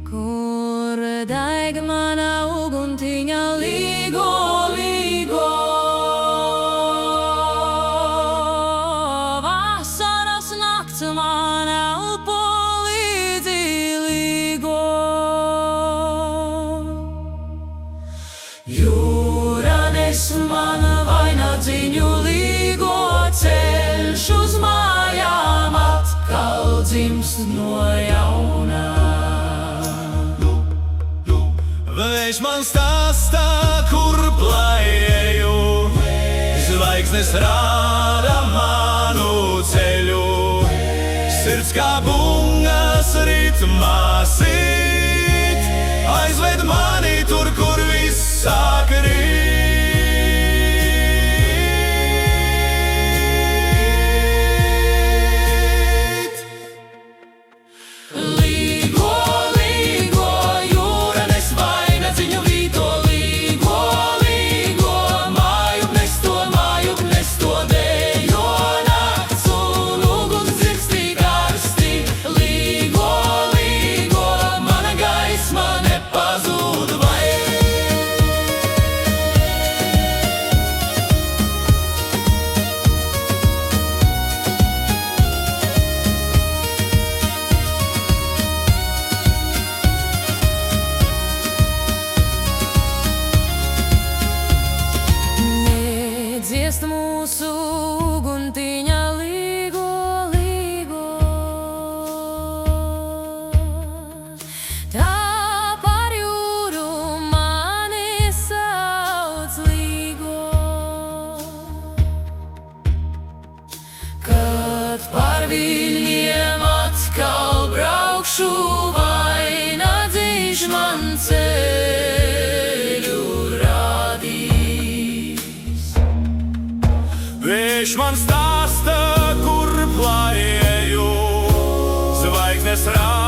Kur deg mana uguntiņa līgo, līgo. Vasaras nakts man elpo līdzi līgo. Jūra nes man vainagdziņu līgo, ceļš uz mājām atkal dzimst no jauna. Vējš man stāstā, kur plājēju, zvaigznes rāda manu ceļu, sirds kā bungas ritmā sit, aizved mani tur, kur viss sāk rīt. Līgo, līgo, jūra nes vainagdziņu vīto, līgo, līgo, mājup nes to dējo nakts un uguns dzirkstī karsti. Līgo, līgo, mana gaisma nepazūd vairs. Nedziest mūsu uguntiņa līgo, līgo. Tā par jūru mani sauc līgo. Kad par viļņiem atkal braukšu, vainagdziņš man ceļu rādīs. Vējš man stāsta, kur plājēju, zvaigznes rāda